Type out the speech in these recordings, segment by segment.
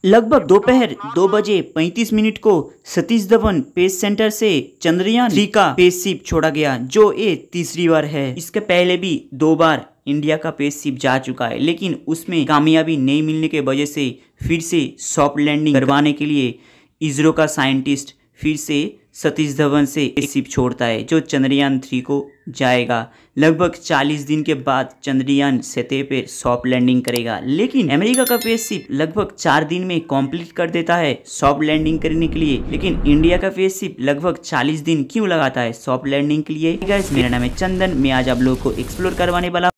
लगभग दोपहर 2:35 को सतीश धवन स्पेस सेंटर से चंद्रयान 3 का स्पेसशिप छोड़ा गया, जो ये तीसरी बार है। इसके पहले भी 2 बार इंडिया का स्पेसशिप जा चुका है, लेकिन उसमें कामयाबी नहीं मिलने के वजह से फिर से सॉफ्ट लैंडिंग करवाने के लिए इसरो का साइंटिस्ट फिर से सतीश धवन से स्पेसशिप छोड़ता है, जो चंद्रयान 3 को जाएगा। लगभग 40 दिन के बाद चंद्रयान सतह पे सॉफ्ट लैंडिंग करेगा, लेकिन अमेरिका का स्पेसशिप लगभग 4 दिन में कंप्लीट कर देता है सॉफ्ट लैंडिंग करने के लिए। लेकिन इंडिया का स्पेसशिप लगभग 40 दिन क्यों लगाता है सॉफ्ट लैंडिंग के लिए? गाइस, मेरा नाम है चंदन। मैं आज आप लोगों को एक्सप्लोर करवाने वाला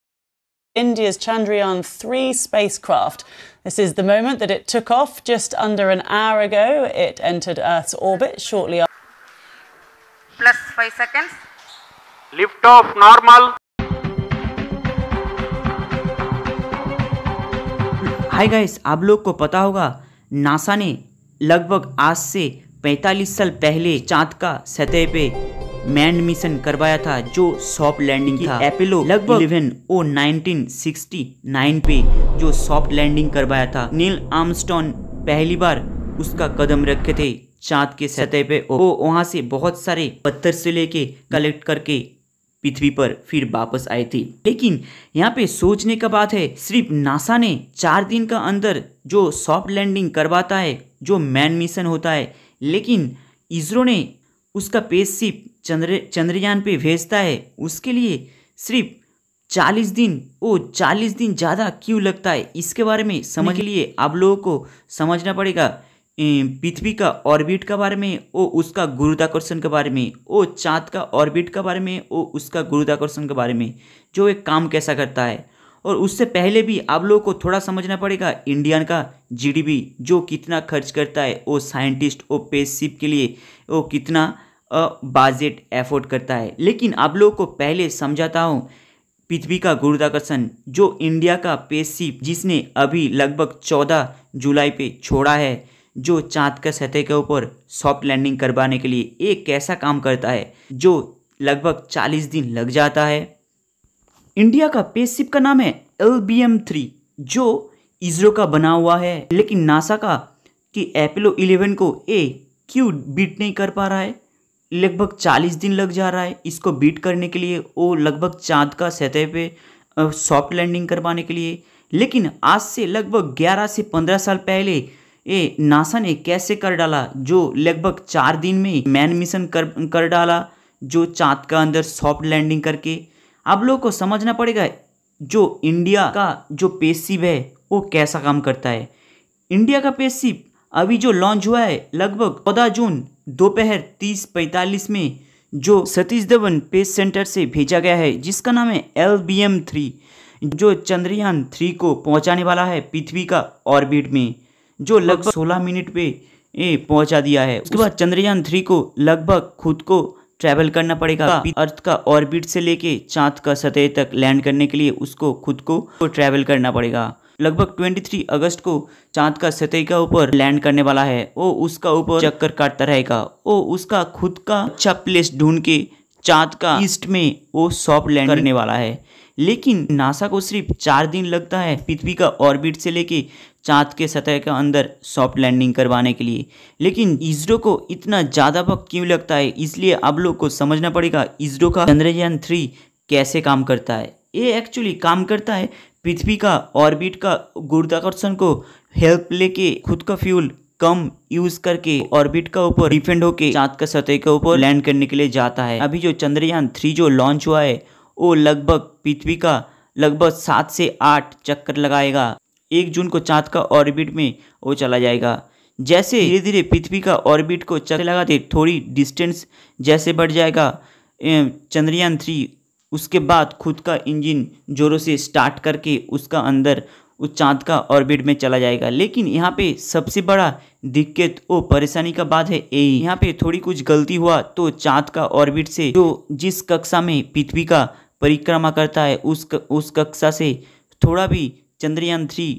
India's Chandrayaan 3 spacecraft. This is the moment that it took off just under an hour ago. It entered Earth's orbit shortly after. Plus 5 seconds. Lift off normal. Hi guys, आप लोग को पता होगा नासा ने लगभग आज से 45 साल पहले चांद का सतह पे मैंड मिशन करवाया था, जो सॉफ्ट लैंडिंग था। अपोलो लगभग 11 और 1969 पे जो सॉफ्ट लैंडिंग करवाया था। नील आर्मस्ट्रॉन्ग पहली बार उसका कदम रखे थे चांद के सतह पे। वो वहां से बहुत सारे पत्थर से लेके कलेक्ट करके पृथ्वी पर फिर वापस आए थे। लेकिन यहाँ पे सोचने का बात है, सिर्फ नासा ने 4 दिन का अंदर जो सॉफ्ट लैंडिंग करवाता है, जो मैन मिशन होता है, लेकिन इसरो ने उसका स्पेसशिप चंद्रयान पे भेजता है। उसके लिए सिर्फ 40 दिन, वो 40 दिन ज़्यादा क्यों लगता है, इसके बारे में समझ के लिए आप लोगों को समझना पड़ेगा पृथ्वी का ऑर्बिट के बारे में, वो उसका गुरुत्वाकर्षण के बारे में, वो चाँद का ऑर्बिट के बारे में, वो उसका गुरुत्वाकर्षण के बारे में, जो एक काम कैसा करता है। और उससे पहले भी आप लोगों को थोड़ा समझना पड़ेगा इंडियन का जीडीपी जो कितना खर्च करता है, वो साइंटिस्ट वो स्पेसशिप के लिए वो कितना बजट एफोर्ड करता है। लेकिन आप लोगों को पहले समझाता हूँ पृथ्वी का गुरुत्वाकर्षण, जो इंडिया का स्पेसशिप जिसने अभी लगभग 14 जुलाई पे छोड़ा है, जो चाँद का सतह के ऊपर सॉफ्ट लैंडिंग करवाने के लिए एक कैसा काम करता है, जो लगभग 40 दिन लग जाता है। इंडिया का स्पेसशिप का नाम है LBM-3, जो इसरो का बना हुआ है। लेकिन नासा का कि अपोलो 11 को क्यों बीट नहीं कर पा रहा है? लगभग 40 दिन लग जा रहा है इसको बीट करने के लिए, वो लगभग चाँद का सतह पे सॉफ्ट लैंडिंग करवाने के लिए। लेकिन आज से लगभग 11 से 15 साल पहले नासा ने कैसे कर डाला, जो लगभग 4 दिन में मैन मिशन कर डाला, जो चाँद का अंदर सॉफ्ट लैंडिंग करके। आप लोगों को समझना पड़ेगा जो इंडिया का जो स्पेसशिप है वो कैसा काम करता है। इंडिया का स्पेसशिप अभी जो लॉन्च हुआ है लगभग 14 जून दोपहर 30:45 में, जो सतीश धवन स्पेस सेंटर से भेजा गया है, जिसका नाम है LBM-3, जो चंद्रयान 3 को पहुंचाने वाला है पृथ्वी का ऑर्बिट में, जो लगभग 16 मिनट पे पहुंचा दिया है। उसके बाद चंद्रयान 3 को लगभग खुद को ट्रैवल करना पड़ेगा अर्थ का ऑर्बिट से लेके चाँद का सतह तक लैंड करने के लिए, उसको खुद को ट्रैवल करना पड़ेगा। लगभग 23 अगस्त को चाँद का सतह का ऊपर लैंड करने वाला है। वो उसका ऊपर चक्कर काटता रहेगा, वो उसका खुद का अच्छा प्लेस ढूंढ के चाँद का ईस्ट में वो सॉफ्ट लैंड करने वाला है। लेकिन नासा को सिर्फ 4 दिन लगता है पृथ्वी का ऑर्बिट से लेके चाँद के सतह के अंदर सॉफ्ट लैंडिंग करवाने के लिए। लेकिन इसरो को इतना ज़्यादा वक्त क्यों लगता है, इसलिए आप लोग को समझना पड़ेगा इसरो का चंद्रयान 3 कैसे काम करता है। ये एक्चुअली काम करता है पृथ्वी का ऑर्बिट का गुरुत्वाकर्षण को हेल्प लेके खुद का फ्यूल कम यूज करके ऑर्बिट का ऊपर डिफेंड होके चाँद का सतह के ऊपर लैंड करने के लिए जाता है। अभी जो चंद्रयान 3 जो लॉन्च हुआ है, वो लगभग पृथ्वी का लगभग 7 से 8 चक्कर लगाएगा। 1 जून को चाँद का ऑर्बिट में वो चला जाएगा। जैसे धीरे धीरे पृथ्वी का ऑर्बिट को चक्कर लगाते थोड़ी डिस्टेंस जैसे बढ़ जाएगा चंद्रयान 3, उसके बाद खुद का इंजन जोरों से स्टार्ट करके उसका अंदर उस चाँद का ऑर्बिट में चला जाएगा। लेकिन यहाँ पे सबसे बड़ा दिक्कत वो परेशानी का बात है यही, यहाँ पे थोड़ी कुछ गलती हुआ तो चाँद का ऑर्बिट से जो जिस कक्षा में पृथ्वी का परिक्रमा करता है उस कक्षा से थोड़ा भी चंद्रयान 3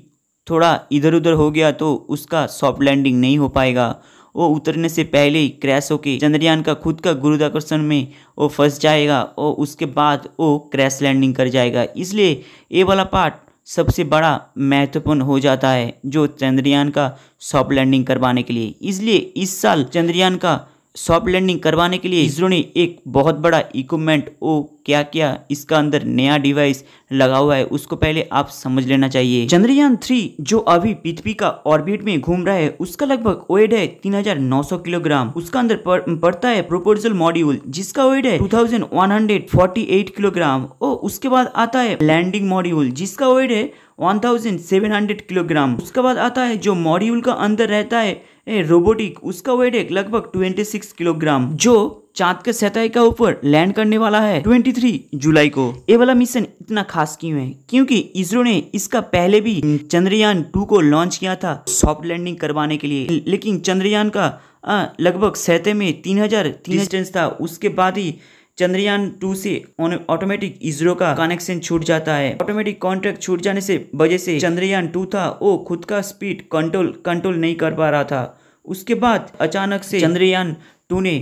थोड़ा इधर उधर हो गया तो उसका सॉफ्ट लैंडिंग नहीं हो पाएगा। वो उतरने से पहले ही क्रैश होके चंद्रयान का खुद का गुरुत्वाकर्षण में वो फंस जाएगा और उसके बाद वो क्रैश लैंडिंग कर जाएगा। इसलिए ये वाला पार्ट सबसे बड़ा महत्वपूर्ण हो जाता है जो चंद्रयान का सॉफ्ट लैंडिंग करवाने के लिए। इसलिए इस साल चंद्रयान का सॉफ्ट लैंडिंग करवाने के लिए इसरो ने एक बहुत बड़ा इक्विपमेंट क्या क्या इसका अंदर नया डिवाइस लगा हुआ है उसको पहले आप समझ लेना चाहिए। चंद्रयान 3 जो अभी पृथ्वी का ऑर्बिट में घूम रहा है उसका लगभग वेट है 3900 किलोग्राम। उसका अंदर पड़ता है प्रोपोजल मॉड्यूल जिसका वेट है 2148 किलोग्राम और उसके बाद आता है लैंडिंग मॉड्यूल जिसका वेट है 1700 किलोग्राम। उसके बाद आता है जो मॉड्यूल का अंदर रहता है रोबोटिक, उसका वेट है लगभग 26 किलोग्राम जो चांद के सतह के ऊपर लैंड करने वाला है 23 जुलाई को। ये वाला मिशन इतना खास क्यों है? क्योंकि इसरो ने इसका पहले भी चंद्रयान 2 को लॉन्च किया था सॉफ्ट लैंडिंग करवाने के लिए, लेकिन चंद्रयान का लगभग सतह में 3000 डिस्टेंस था। उसके बाद ही चंद्रयान 2 से ऑटोमेटिक इसरो का कनेक्शन छूट जाता है। ऑटोमेटिक कॉन्ट्रैक्ट छूट जाने से वजह से चंद्रयान 2 था वो खुद का स्पीड कंट्रोल नहीं कर पा रहा था। उसके बाद अचानक से चंद्रयान 2 ने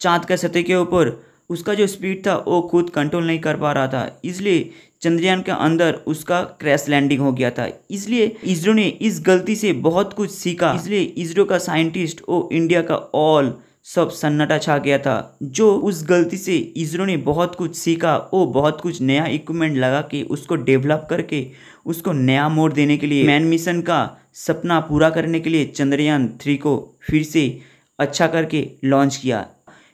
चांद का सतह के ऊपर उसका जो स्पीड था वो खुद कंट्रोल नहीं कर पा रहा था, इसलिए चंद्रयान के अंदर उसका क्रैश लैंडिंग हो गया था। इसलिए इसरो ने इस गलती से बहुत कुछ सीखा। इसलिए इसरो का साइंटिस्ट और इंडिया का ऑल सब सन्नाटा छा गया था। जो उस गलती से इसरो ने बहुत कुछ सीखा वो बहुत कुछ नया इक्विपमेंट लगा के उसको डेवलप करके उसको नया मोड़ देने के लिए मैन मिशन का सपना पूरा करने के लिए चंद्रयान 3 को फिर से अच्छा करके लॉन्च किया।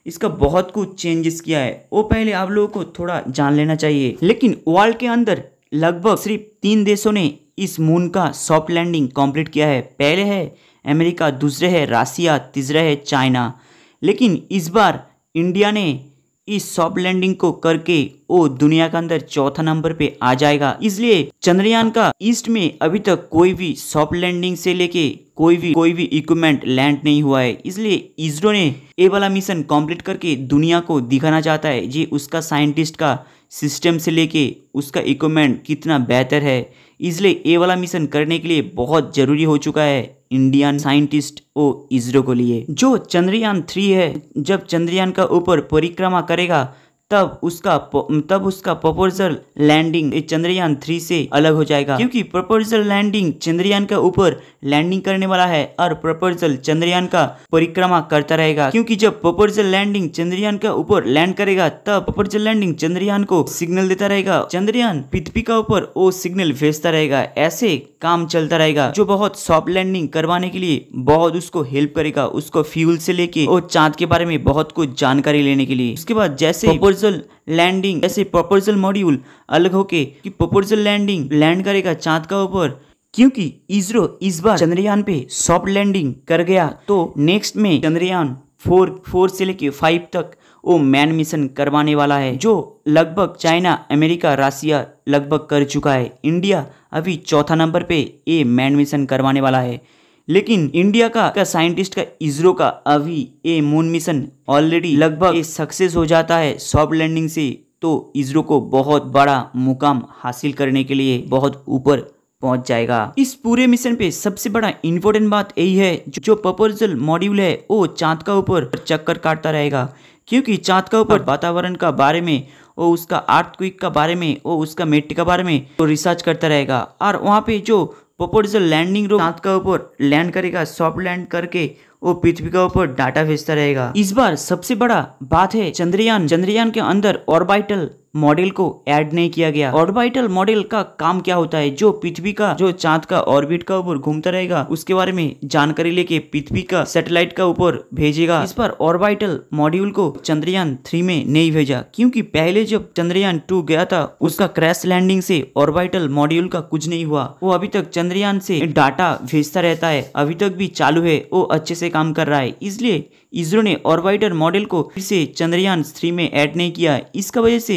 इसका बहुत कुछ चेंजेस किया है वो पहले आप लोगों को थोड़ा जान लेना चाहिए। लेकिन वर्ल्ड के अंदर लगभग सिर्फ 3 देशों ने इस मून का सॉफ्ट लैंडिंग कंप्लीट किया है। पहले है अमेरिका, दूसरे है रसिया, तीसरा है चाइना। लेकिन इस बार इंडिया ने इस सॉफ्ट लैंडिंग को करके वो दुनिया के अंदर चौथा नंबर पे आ जाएगा। इसलिए चंद्रयान का ईस्ट में अभी तक कोई भी सॉफ्ट लैंडिंग से लेके कोई भी इक्विपमेंट लैंड नहीं हुआ है। इसलिए इसरो ने ये वाला मिशन कंप्लीट करके दुनिया को दिखाना चाहता है जी उसका साइंटिस्ट का सिस्टम से लेके उसका इक्विपमेंट कितना बेहतर है। इसलिए ये वाला मिशन करने के लिए बहुत जरूरी हो चुका है इंडियन साइंटिस्ट और इसरो को लिए। जो चंद्रयान 3 है जब चंद्रयान का ऊपर परिक्रमा करेगा तब उसका प्रपोजल लैंडिंग चंद्रयान 3 से अलग हो जाएगा, क्योंकि प्रपोजल लैंडिंग चंद्रयान के ऊपर लैंडिंग करने वाला है और प्रपोजल चंद्रयान का परिक्रमा करता रहेगा। क्योंकि जब प्रपोजल लैंडिंग चंद्रयान के ऊपर लैंड करेगा तब प्रपोजल लैंडिंग चंद्रयान को सिग्नल देता रहेगा, चंद्रयान पृथ्वी का ऊपर वो सिग्नल भेजता रहेगा। ऐसे काम चलता रहेगा जो बहुत सॉफ्ट लैंडिंग करवाने के लिए बहुत उसको हेल्प करेगा, उसको फ्यूल से लेके और चांद के बारे में बहुत कुछ जानकारी लेने के लिए। उसके बाद जैसे लैंडिंग ऐसे प्रपोजल मॉड्यूल अलग होके कि प्रपोजल लैंडिंग लैंड करेगा चांद का ऊपर, क्योंकि इसरो इस बार चंद्रयान पे सॉफ्ट लैंडिंग कर गया तो नेक्स्ट में चंद्रयान 4 से लेके 5 तक वो मैन मिशन करवाने वाला है, जो लगभग चाइना, अमेरिका, रसिया लगभग कर चुका है। इंडिया अभी चौथा नंबर पे ये मैन मिशन करवाने वाला है। लेकिन इंडिया का साइंटिस्ट का इसरो का अभी ये मून मिशन ऑलरेडी लगभग सक्सेस हो जाता है सॉफ्ट लैंडिंग से, तो इसरो को बहुत बड़ा मुकाम हासिल करने के लिए बहुत ऊपर पहुंच जाएगा। इस पूरे मिशन पे सबसे बड़ा इंपॉर्टेंट बात यही है जो प्रपोजल मॉड्यूल है वो चांद का ऊपर चक्कर काटता रहेगा, क्योंकि चांद का ऊपर वातावरण का बारे में वो उसका अर्थक्वेक का बारे में वो उसका मिट्टी का बारे में वो रिसर्च करता रहेगा। और वहाँ पे जो प्रपोजल लैंडिंग चांद का ऊपर लैंड करेगा सॉफ्ट लैंड करके वो पृथ्वी का ऊपर डाटा भेजता रहेगा। इस बार सबसे बड़ा बात है चंद्रयान के अंदर ऑर्बिटल मॉडल को ऐड नहीं किया गया। ऑर्बिटल मॉडल का काम क्या होता है, जो पृथ्वी का जो चांद का ऑर्बिट का ऊपर घूमता रहेगा उसके बारे में जानकारी लेके पृथ्वी का सैटेलाइट का ऊपर भेजेगा। इस बार ऑर्बिटल मॉड्यूल को चंद्रयान 3 में नहीं भेजा, क्योंकि पहले जब चंद्रयान 2 गया था उसका क्रैश लैंडिंग से ऑर्बिटल मॉड्यूल का कुछ नहीं हुआ। वो अभी तक चंद्रयान से डाटा भेजता रहता है, अभी तक भी चालू है, वो अच्छे से काम कर रहा है। इसलिए इसरो ने ऑर्बिटर मॉडल को फिर से चंद्रयान 3 में ऐड नहीं किया। इसका वजह से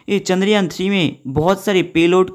ये चंद्रयान 3 में बहुत सारे पेलोड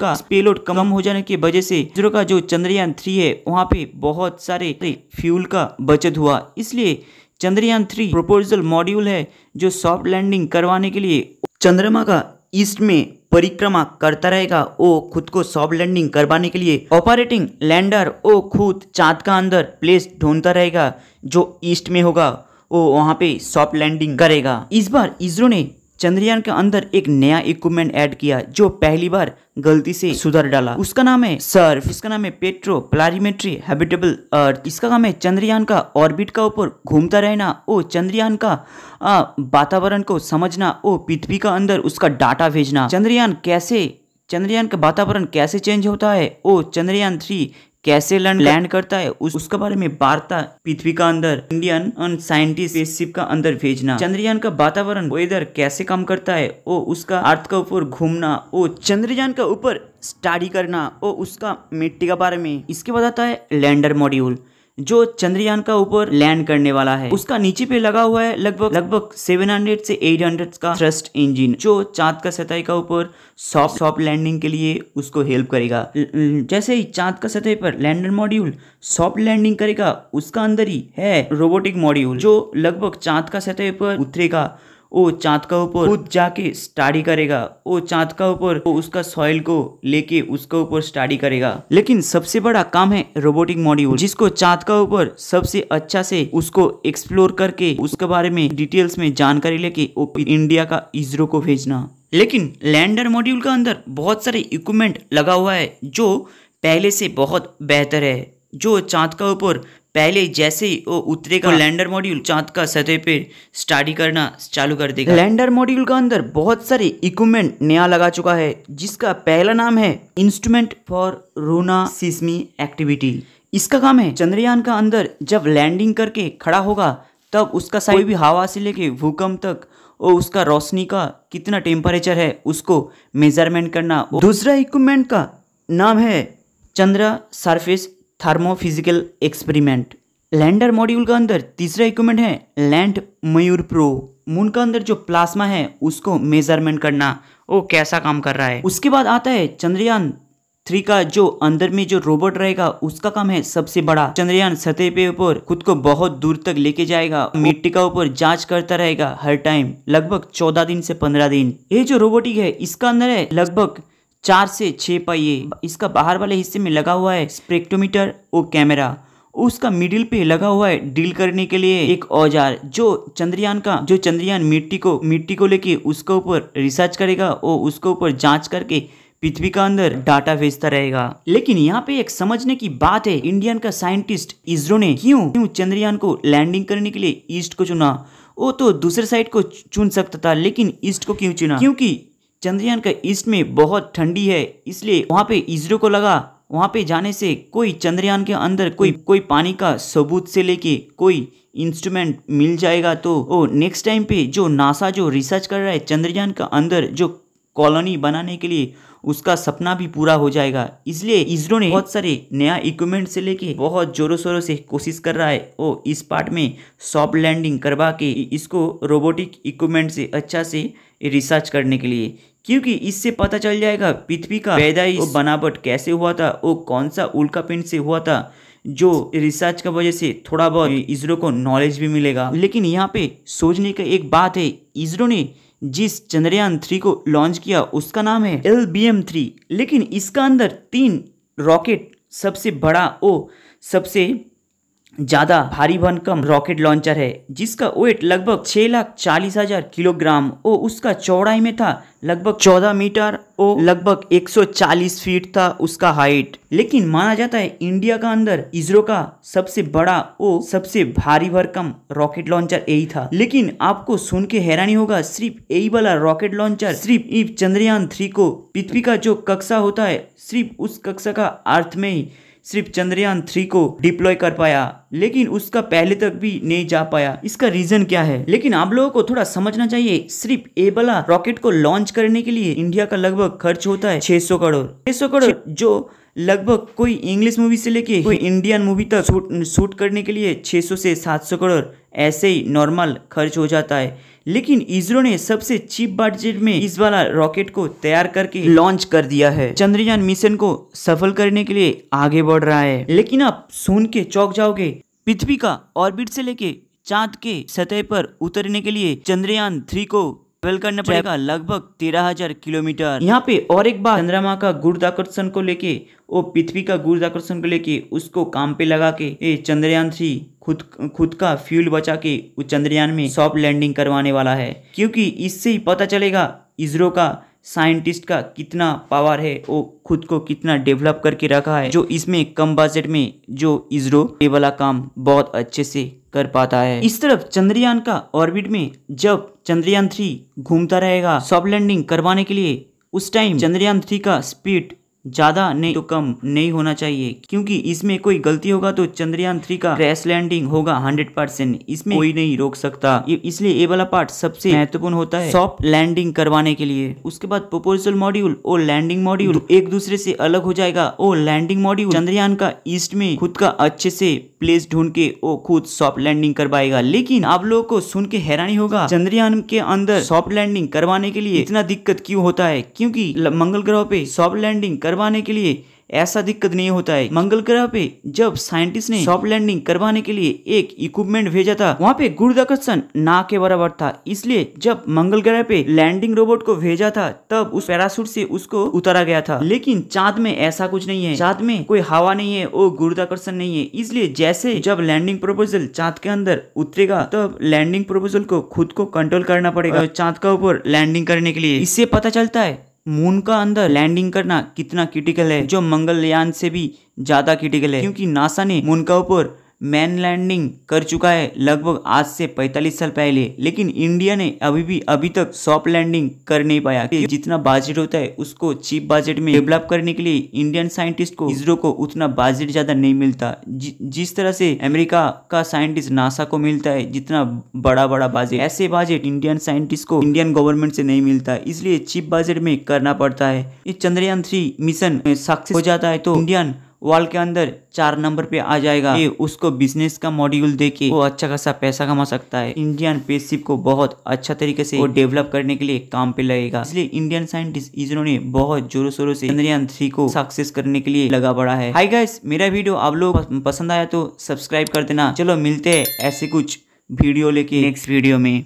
कम हो जाने की वजह से इसरो का जो चंद्रयान 3 है वहाँ पे बहुत सारे फ्यूल का बचत हुआ। इसलिए चंद्रयान 3 प्रपोजल मॉड्यूल है जो सॉफ्ट लैंडिंग करवाने के लिए चंद्रमा का ईस्ट में परिक्रमा करता रहेगा। वो खुद को सॉफ्ट लैंडिंग करवाने के लिए ऑपरेटिंग लैंडर वो खुद चांद का अंदर प्लेस ढूंढता रहेगा, जो ईस्ट में होगा वो वहाँ पे सॉफ्ट लैंडिंग करेगा। इस बार इसरो ने चंद्रयान के अंदर एक नया इक्विपमेंट ऐड किया जो पहली बार गलती से सुधार डाला। उसका नाम है सर्फ, इसका नाम है पेट्रो प्लारीमेट्री हैबिटेबल अर्थ। इसका काम है चंद्रयान का ऑर्बिट का ऊपर घूमता रहना, ओ चंद्रयान का वातावरण को समझना, ओ पृथ्वी का अंदर उसका डाटा भेजना, चंद्रयान का वातावरण कैसे चेंज होता है, ओ चंद्रयान 3 कैसे लैंड करता है, उसके बारे में वार्ता पृथ्वी का अंदर इंडियन साइंटिस्ट स्पेसशिप का अंदर भेजना, चंद्रयान का वातावरण वेदर कैसे काम करता है, ओ उसका अर्थ का ऊपर घूमना, ओ चंद्रयान का ऊपर स्टडी करना, ओ उसका मिट्टी के बारे में। इसके बाद आता है लैंडर मॉड्यूल जो चंद्रयान का ऊपर लैंड करने वाला है। उसका नीचे पे लगा हुआ है लगभग 700 से 800 का थ्रस्ट इंजन जो चांद का सतह का ऊपर सॉफ्ट लैंडिंग के लिए उसको हेल्प करेगा। जैसे ही चांद का सतह पर लैंडर मॉड्यूल सॉफ्ट लैंडिंग करेगा, उसका अंदर ही है रोबोटिक मॉड्यूल जो लगभग चांद का सतह पर उतरेगा, वो चांद का ऊपर खुद जाके स्टडी करेगा, वो चांद का ऊपर उसका सॉइल को लेके उसका ऊपर स्टडी करेगा। लेकिन सबसे बड़ा काम है रोबोटिक मॉड्यूल जिसको चांद का ऊपर सबसे अच्छा से उसको एक्सप्लोर करके उसके बारे में डिटेल्स में जानकारी लेके इंडिया का इसरो को भेजना। लेकिन लैंडर मॉड्यूल का अंदर बहुत सारे इक्विपमेंट लगा हुआ है जो पहले से बहुत बेहतर है, जो चांद का ऊपर पहले जैसे ही वो उतरेगा लैंडर मॉड्यूल चांद का सतह पे स्टडी करना चालू कर देगा। लैंडर मॉड्यूल का अंदर बहुत सारे इक्विपमेंट नया लगा चुका है जिसका पहला नाम है इंस्ट्रूमेंट फॉर लूनर सीस्मी एक्टिविटी। इसका काम है चंद्रयान का अंदर जब लैंडिंग करके खड़ा होगा तब उसका कोई भी हवा से लेके भूकंप तक और उसका रोशनी का कितना टेम्परेचर है उसको मेजरमेंट करना। दूसरा इक्विपमेंट का नाम है Chandra surface thermophysical experiment. Lander module का अंदर तीसरा इक्विपमेंट है लैंड मयूर प्रो। मून का अंदर जो प्लाज्मा है उसको मेजरमेंट करना, वो कैसा काम कर रहा है। उसके बाद आता है चंद्रयान 3 का जो अंदर में जो रोबोट रहेगा उसका काम है सबसे बड़ा चंद्रयान सतह पे ऊपर खुद को बहुत दूर तक लेके जाएगा, मिट्टी का ऊपर जांच करता रहेगा हर टाइम लगभग 14 दिन से 15 दिन। ये जो रोबोटिक है इसका अंदर है लगभग 4 से 6 पहिए। इसका बाहर वाले हिस्से में लगा हुआ है स्पेक्ट्रोमीटर और कैमरा। उसका मिडिल पे लगा हुआ है डील करने के लिए एक औजार जो चंद्रयान मिट्टी को लेके उसके ऊपर रिसर्च करेगा और उसके ऊपर जांच करके पृथ्वी का अंदर डाटा भेजता रहेगा। लेकिन यहाँ पे एक समझने की बात है, इंडियन का साइंटिस्ट इसरो ने क्यों चंद्रयान को लैंडिंग करने के लिए ईस्ट को चुना। वो तो दूसरे साइड को चुन सकता था लेकिन ईस्ट को क्यों चुना? क्योंकि चंद्रयान का ईस्ट में बहुत ठंडी है, इसलिए वहाँ पे इसरो को लगा वहाँ पे जाने से कोई चंद्रयान के अंदर कोई पानी का सबूत से लेके कोई इंस्ट्रूमेंट मिल जाएगा तो वो नेक्स्ट टाइम पे जो नासा जो रिसर्च कर रहा है चंद्रयान का अंदर जो कॉलोनी बनाने के लिए उसका सपना भी पूरा हो जाएगा। इसलिए इसरो ने बहुत सारे नया इक्विपमेंट से लेके बहुत जोरों शोरों से कोशिश कर रहा है वो इस पार्ट में सॉफ्ट लैंडिंग करवा के इसको रोबोटिक इक्विपमेंट से अच्छा से रिसर्च करने के लिए, क्योंकि इससे पता चल जाएगा पृथ्वी का पैदाइश बनावट कैसे हुआ था, वो कौन सा उल्कापिंड से हुआ था, जो रिसर्च का वजह से थोड़ा बहुत इसरो को नॉलेज भी मिलेगा। लेकिन यहाँ पे सोचने का एक बात है, इसरो ने जिस चंद्रयान 3 को लॉन्च किया उसका नाम है LBM-3, लेकिन इसका अंदर 3 रॉकेट सबसे बड़ा सबसे ज्यादा भारी भरकम रॉकेट लॉन्चर है जिसका वेट लगभग 6,40,000 किलोग्राम और उसका चौड़ाई में था लगभग 14 मीटर और लगभग 140 फीट था उसका हाइट। लेकिन माना जाता है इंडिया का अंदर इसरो का सबसे बड़ा सबसे भारी भरकम रॉकेट लॉन्चर यही था। लेकिन आपको सुन के हैरानी होगा, सिर्फ यही वाला रॉकेट लॉन्चर सिर्फ चंद्रयान 3 को पृथ्वी का जो कक्षा होता है सिर्फ उस कक्षा का अर्थ में ही सिर्फ चंद्रयान 3 को डिप्लॉय कर पाया, लेकिन उसका पहले तक भी नहीं जा पाया। इसका रीजन क्या है? लेकिन आप लोगों को थोड़ा समझना चाहिए, सिर्फ ए वाला रॉकेट को लॉन्च करने के लिए इंडिया का लगभग खर्च होता है 600 करोड़, जो लगभग कोई इंग्लिश मूवी से लेके कोई इंडियन मूवी तक शूट करने के लिए 600 से 700 करोड़ ऐसे ही नॉर्मल खर्च हो जाता है। लेकिन इसरो ने सबसे चीप बजट में इस वाला रॉकेट को तैयार करके लॉन्च कर दिया है। चंद्रयान मिशन को सफल करने के लिए आगे बढ़ रहा है। लेकिन आप सुन के चौंक जाओगे, पृथ्वी का ऑर्बिट से लेके चांद के सतह पर उतरने के लिए चंद्रयान 3 को ट्रेवल करना पड़ेगा लगभग 13,000 किलोमीटर। यहाँ पे और एक बात, चंद्रमा का गुरुत्वाकर्षण को लेके वो पृथ्वी का गुरुत्वाकर्षण को लेके उसको काम पे लगा के ये चंद्रयान-3 खुद का फ्यूल बचा के उस चंद्रयान में सॉफ्ट लैंडिंग करवाने वाला है, क्योंकि इससे ही पता चलेगा इसरो का साइंटिस्ट का कितना पावर है, वो खुद को कितना डेवलप करके रखा है, जो इसमें कम बजट में जो इसरो ये वाला काम बहुत अच्छे से कर पाता है। इस तरफ चंद्रयान का ऑर्बिट में जब चंद्रयान-3 घूमता रहेगा सॉफ्ट लैंडिंग करवाने के लिए, उस टाइम चंद्रयान-3 का स्पीड ज्यादा नहीं तो कम नहीं होना चाहिए, क्योंकि इसमें कोई गलती होगा तो चंद्रयान-3 का क्रैश लैंडिंग होगा 100%। इसमें कोई नहीं रोक सकता, इसलिए ये वाला पार्ट सबसे महत्वपूर्ण होता है सॉफ्ट लैंडिंग करवाने के लिए। उसके बाद प्रोपोजल मॉड्यूल और लैंडिंग मॉड्यूल एक दूसरे से अलग हो जाएगा। और लैंडिंग मॉड्यूल चंद्रयान का ईस्ट में खुद का अच्छे से प्लेस ढूंढ के वो खुद सॉफ्ट लैंडिंग करवाएगा। लेकिन आप लोगों को सुन के हैरानी होगा, चंद्रयान के अंदर सॉफ्ट लैंडिंग करवाने के लिए इतना दिक्कत क्यों होता है? क्योंकि मंगल ग्रह पे सॉफ्ट लैंडिंग करवाने के लिए ऐसा दिक्कत नहीं होता है। मंगल ग्रह पे जब साइंटिस्ट ने सॉफ्ट लैंडिंग करवाने के लिए एक इक्विपमेंट भेजा था, वहाँ पे गुरुत्वाकर्षण ना के बराबर था, इसलिए जब मंगल ग्रह पे लैंडिंग रोबोट को भेजा था तब उस पैराशूट से उसको उतारा गया था। लेकिन चांद में ऐसा कुछ नहीं है, चांद में कोई हवा नहीं है और गुरुत्वाकर्षण नहीं है, इसलिए जैसे जब लैंडिंग प्रोपोजल चांद के अंदर उतरेगा तब लैंडिंग प्रोपोजल को खुद को कंट्रोल करना पड़ेगा चांद का ऊपर लैंडिंग करने के लिए। इससे पता चलता है मून का अंदर लैंडिंग करना कितना क्रिटिकल है, जो मंगलयान से भी ज्यादा क्रिटिकल है, क्योंकि नासा ने मून का ऊपर मैन लैंडिंग कर चुका है लगभग आज से 45 साल पहले। लेकिन इंडिया ने अभी तक सॉफ्ट लैंडिंग कर नहीं पाया। जितना बजट होता है उसको चीप बजट में डेवलप करने के लिए इंडियन साइंटिस्ट को, इसरो को उतना बजट ज्यादा नहीं मिलता। जिस तरह से अमेरिका का साइंटिस्ट नासा को मिलता है जितना बड़ा बजट, ऐसे बजट इंडियन साइंटिस्ट को इंडियन गवर्नमेंट से नहीं मिलता, इसलिए चीप बजट में करना पड़ता है। ये चंद्रयान-3 मिशन सक्सेस हो जाता है तो इंडियन वर्ल्ड के अंदर 4 नंबर पे आ जाएगा। ये उसको बिजनेस का मॉड्यूल देके वो अच्छा खासा पैसा कमा सकता है। इंडियन स्पेसशिप को बहुत अच्छा तरीके से वो डेवलप करने के लिए काम पे लगेगा, इसलिए इंडियन साइंटिस्ट इसरो ने बहुत जोरों शोरों से चंद्रयान-3 को सक्सेस करने के लिए लगा पड़ा है। हाय गाइस, मेरा वीडियो आप लोग पसंद आया तो सब्सक्राइब कर देना। चलो मिलते हैं ऐसे कुछ वीडियो लेके नेक्स्ट वीडियो में।